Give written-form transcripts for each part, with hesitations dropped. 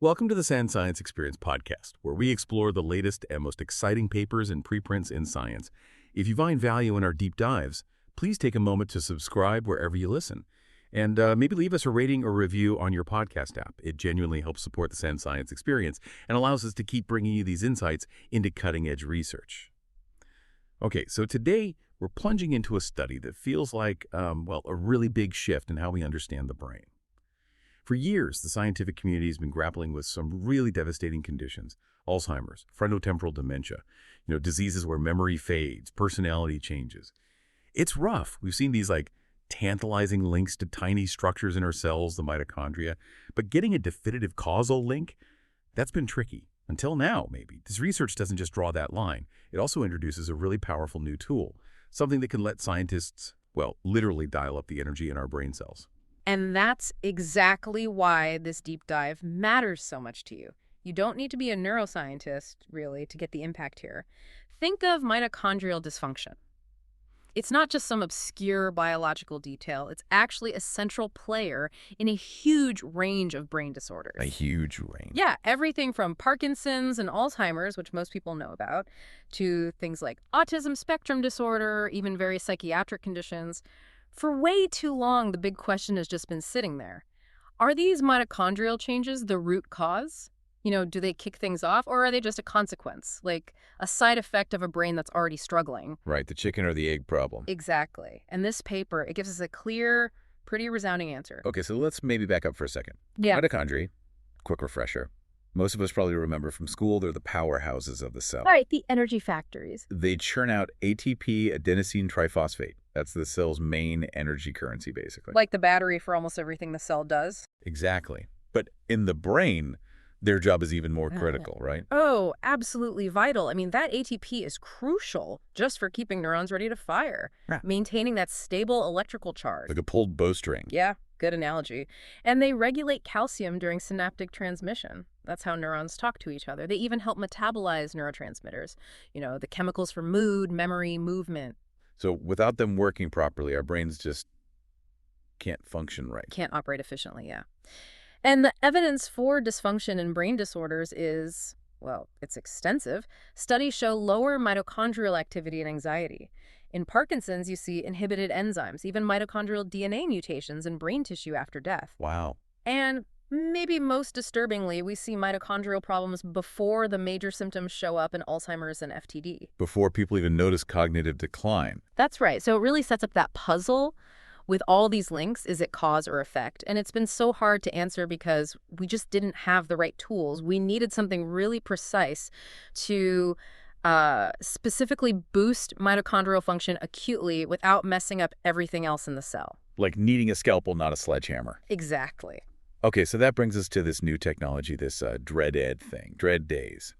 Welcome to the Sand Science Experience podcast, where we explore the latest and most exciting papers and preprints in science. If you find value in our deep dives, please take a moment to subscribe wherever you listen. And maybe leave us a rating or review on your podcast app. It genuinely helps support the Sand Science Experience and allows us to keep bringing you these insights into cutting-edge research. Okay, so today we're plunging into a study that feels like, a really big shift in how we understand the brain. For years, the scientific community has been grappling with some really devastating conditions: Alzheimer's, frontotemporal dementia, diseases where memory fades, personality changes. It's rough. We've seen these tantalizing links to tiny structures in our cells, the mitochondria, but getting a definitive causal link, that's been tricky. Until now, maybe. This research doesn't just draw that line. It also introduces a really powerful new tool, something that can let scientists, literally dial up the energy in our brain cells. And that's exactly why this deep dive matters so much to you. You don't need to be a neuroscientist, really, to get the impact here. Think of mitochondrial dysfunction. It's not just some obscure biological detail. It's actually a central player in a huge range of brain disorders. A huge range. Yeah, everything from Parkinson's and Alzheimer's, which most people know about, to things like autism spectrum disorder, even various psychiatric conditions. For way too long, the big question has just been sitting there. Are these mitochondrial changes the root cause? Do they kick things off, or are they just a consequence, like a side effect of a brain that's already struggling? Right, the chicken or the egg problem. Exactly. And this paper, it gives us a clear, pretty resounding answer. Okay, so let's maybe back up for a second. Yeah. Mitochondria, quick refresher. Most of us probably remember from school, they're the powerhouses of the cell. Right, the energy factories. They churn out ATP, adenosine triphosphate. That's the cell's main energy currency, basically. Like the battery for almost everything the cell does. Exactly. But in the brain, their job is even more critical, right? Oh, absolutely vital. I mean, that ATP is crucial just for keeping neurons ready to fire, maintaining that stable electrical charge. Like a pulled bowstring. Yeah, good analogy. And they regulate calcium during synaptic transmission. That's how neurons talk to each other. They even help metabolize neurotransmitters, the chemicals for mood, memory, movement. So without them working properly, our brains just can't function right. Can't operate efficiently, yeah. And the evidence for dysfunction in brain disorders is, it's extensive. Studies show lower mitochondrial activity and anxiety. In Parkinson's, you see inhibited enzymes, even mitochondrial DNA mutations in brain tissue after death. Wow. And maybe most disturbingly, we see mitochondrial problems before the major symptoms show up in Alzheimer's and FTD. Before people even notice cognitive decline. That's right. So it really sets up that puzzle with all these links. Is it cause or effect? And it's been so hard to answer because we just didn't have the right tools. We needed something really precise to specifically boost mitochondrial function acutely without messing up everything else in the cell. Like needing a scalpel, not a sledgehammer. Exactly. Okay, so that brings us to this new technology, this DREAD thing, DREAD days.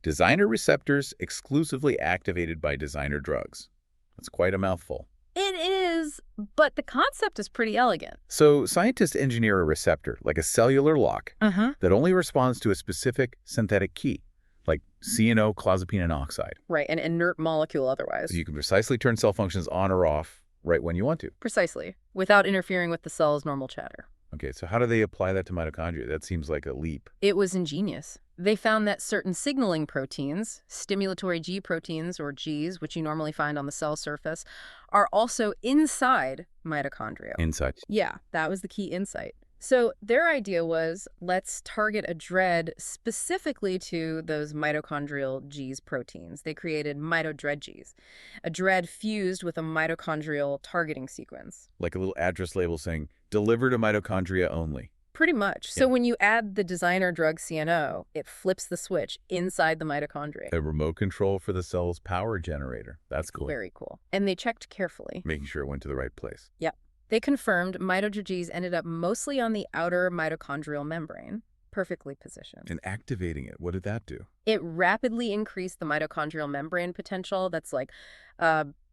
Designer receptors exclusively activated by designer drugs. That's quite a mouthful. It is, but the concept is pretty elegant. So scientists engineer a receptor, like a cellular lock, that only responds to a specific synthetic key, like cyanoclozapine oxide. Right, an inert molecule otherwise. So you can precisely turn cell functions on or off right when you want to. Precisely, without interfering with the cell's normal chatter. Okay, so how do they apply that to mitochondria? That seems like a leap. It was ingenious. They found that certain signaling proteins, stimulatory G proteins, or Gs, which you normally find on the cell surface, are also inside mitochondria. Inside. Yeah, that was the key insight. So their idea was, let's target a DREAD specifically to those mitochondrial Gs proteins. They created mitodread-Gs, a DREAD fused with a mitochondrial targeting sequence. Like a little address label saying, deliver to mitochondria only. Pretty much. So when you add the designer drug CNO, it flips the switch inside the mitochondria. A remote control for the cell's power generator. That's cool. Very cool. And they checked carefully. Making sure it went to the right place. Yep. They confirmed mitodread-Gs ended up mostly on the outer mitochondrial membrane, perfectly positioned. And activating it, what did that do? It rapidly increased the mitochondrial membrane potential. That's like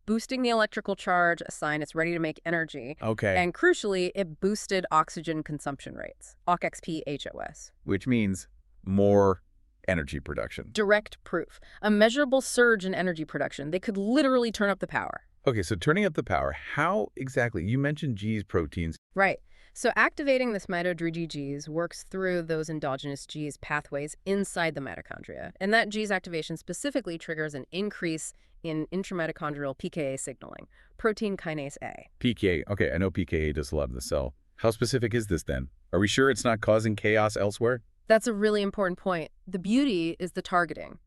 boosting the electrical charge, a sign it's ready to make energy. Okay. And crucially, it boosted oxygen consumption rates, OXPHOS. Which means more energy production. Direct proof. A measurable surge in energy production. They could literally turn up the power. Okay, so turning up the power, how exactly? You mentioned G's proteins. Right. So activating this mitochondrial Gs works through those endogenous Gs pathways inside the mitochondria. And that Gs activation specifically triggers an increase in intramitochondrial PKA signaling, protein kinase A. PKA. Okay, I know PKA does a lot in the cell. How specific is this then? Are we sure it's not causing chaos elsewhere? That's a really important point. The beauty is the targeting.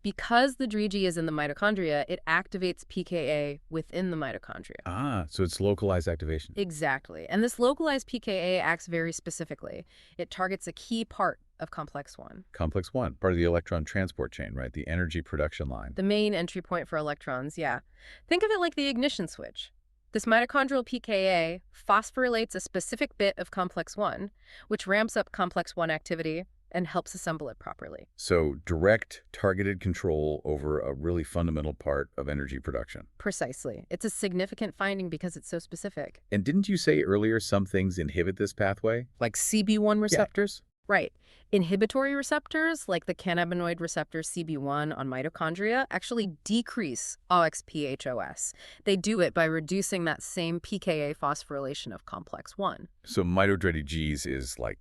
Because the DRG is in the mitochondria, it activates PKA within the mitochondria. Ah, so it's localized activation. Exactly. And this localized PKA acts very specifically. It targets a key part of complex 1. Complex 1, part of the electron transport chain, right? The energy production line. The main entry point for electrons, yeah. Think of it like the ignition switch. This mitochondrial PKA phosphorylates a specific bit of complex 1, which ramps up complex 1 activity and helps assemble it properly. So direct, targeted control over a really fundamental part of energy production. Precisely. It's a significant finding because it's so specific. And didn't you say earlier some things inhibit this pathway? Like CB1 receptors? Yeah. Right. Inhibitory receptors, like the cannabinoid receptor CB1 on mitochondria, actually decrease OXPHOS. They do it by reducing that same PKA phosphorylation of complex 1. So mitochondrial Gs is like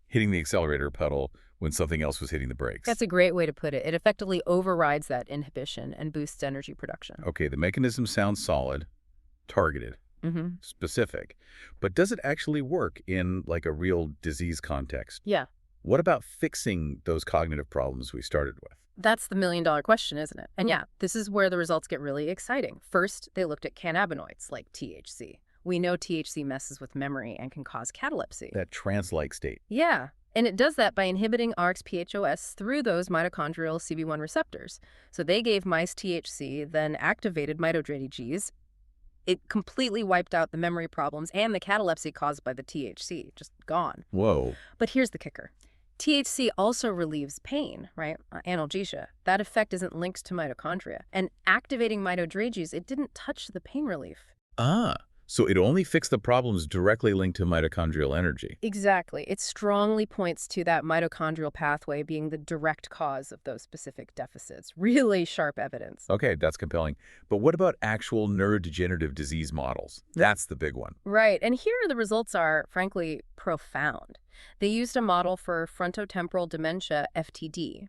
hitting the accelerator pedal when something else was hitting the brakes. That's a great way to put it. It effectively overrides that inhibition and boosts energy production. Okay, the mechanism sounds solid, targeted, specific. But does it actually work in like a real disease context? Yeah. What about fixing those cognitive problems we started with? That's the million-dollar question, isn't it? And yeah, this is where the results get really exciting. First, they looked at cannabinoids like THC. We know THC messes with memory and can cause catalepsy. That trance-like state. Yeah, and it does that by inhibiting OXPHOS through those mitochondrial CB1 receptors. So they gave mice THC, then activated mitochondrial Gs. It completely wiped out the memory problems and the catalepsy caused by the THC, just gone. Whoa. But here's the kicker. THC also relieves pain, right? Analgesia. That effect isn't linked to mitochondria. And activating mitochondria, it didn't touch the pain relief. Ah. So it only fixed the problems directly linked to mitochondrial energy. Exactly. It strongly points to that mitochondrial pathway being the direct cause of those specific deficits. Really sharp evidence. Okay, that's compelling. But what about actual neurodegenerative disease models? That's the big one. Right. And here the results are, frankly, profound. They used a model for frontotemporal dementia, FTD.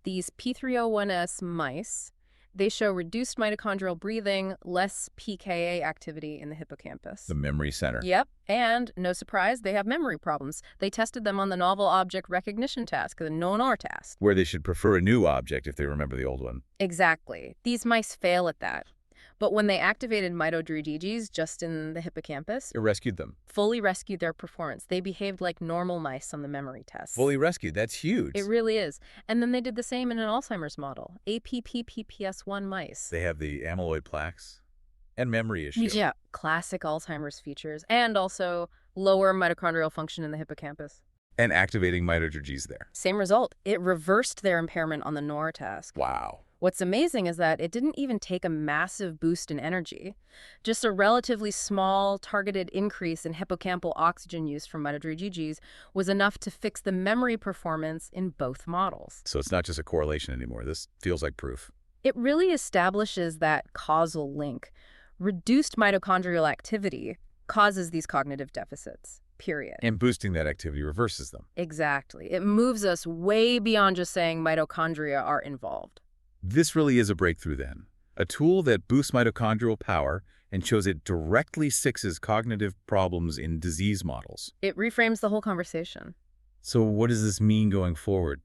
These P301S mice, they show reduced mitochondrial breathing, less PKA activity in the hippocampus. The memory center. Yep. And, no surprise, they have memory problems. They tested them on the novel object recognition task, the NONOR task. Where they should prefer a new object if they remember the old one. Exactly. These mice fail at that. But when they activated mitochondrial just in the hippocampus, It rescued them. fully rescued their performance. They behaved like normal mice on the memory test. Fully rescued. That's huge. It really is. And then they did the same in an Alzheimer's model, APPPPS1 mice. They have the amyloid plaques and memory issues. Yeah, classic Alzheimer's features, and also lower mitochondrial function in the hippocampus. And activating mitochondria there. Same result. It reversed their impairment on the NOR task. Wow. What's amazing is that it didn't even take a massive boost in energy. Just a relatively small, targeted increase in hippocampal oxygen use from mitochondrial was enough to fix the memory performance in both models. So it's not just a correlation anymore. This feels like proof. It really establishes that causal link. Reduced mitochondrial activity causes these cognitive deficits, period. And boosting that activity reverses them. Exactly. It moves us way beyond just saying mitochondria are involved. This really is a breakthrough then. A tool that boosts mitochondrial power and shows it directly fixes cognitive problems in disease models. It reframes the whole conversation. So what does this mean going forward,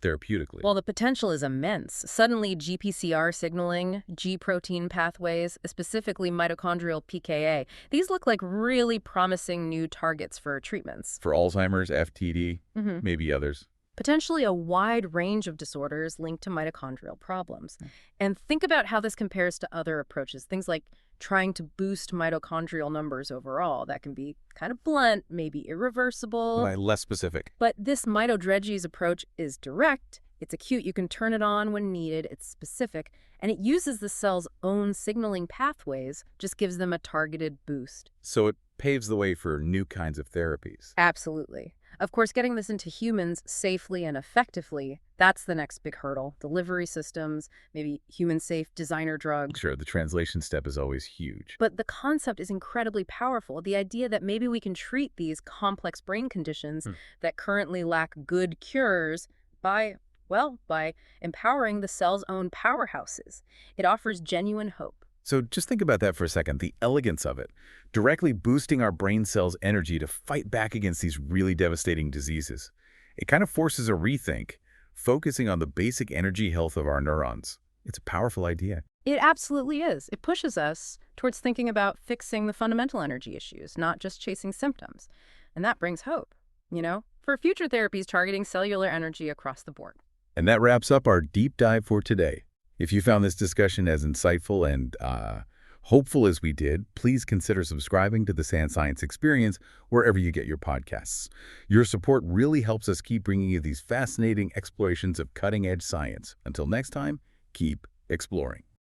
therapeutically? Well, the potential is immense. Suddenly, GPCR signaling, G-protein pathways, specifically mitochondrial PKA, these look like really promising new targets for treatments. For Alzheimer's, FTD, maybe others. Potentially a wide range of disorders linked to mitochondrial problems. And think about how this compares to other approaches, things like trying to boost mitochondrial numbers overall. That can be kind of blunt, maybe irreversible. Less specific. But this mitochondrial approach is direct, it's acute, you can turn it on when needed, it's specific, and it uses the cell's own signaling pathways, just gives them a targeted boost. So it paves the way for new kinds of therapies. Absolutely. Of course, getting this into humans safely and effectively, that's the next big hurdle. Delivery systems, maybe human-safe designer drugs. Sure, the translation step is always huge. But the concept is incredibly powerful. The idea that maybe we can treat these complex brain conditions that currently lack good cures by, well, by empowering the cell's own powerhouses. It offers genuine hope. So just think about that for a second, the elegance of it. Directly boosting our brain cells' energy to fight back against these really devastating diseases. It kind of forces a rethink, focusing on the basic energy health of our neurons. It's a powerful idea. It absolutely is. It pushes us towards thinking about fixing the fundamental energy issues, not just chasing symptoms. And that brings hope, for future therapies targeting cellular energy across the board. And that wraps up our deep dive for today. If you found this discussion as insightful and hopeful as we did, please consider subscribing to the Sand Science Experience wherever you get your podcasts. Your support really helps us keep bringing you these fascinating explorations of cutting-edge science. Until next time, keep exploring.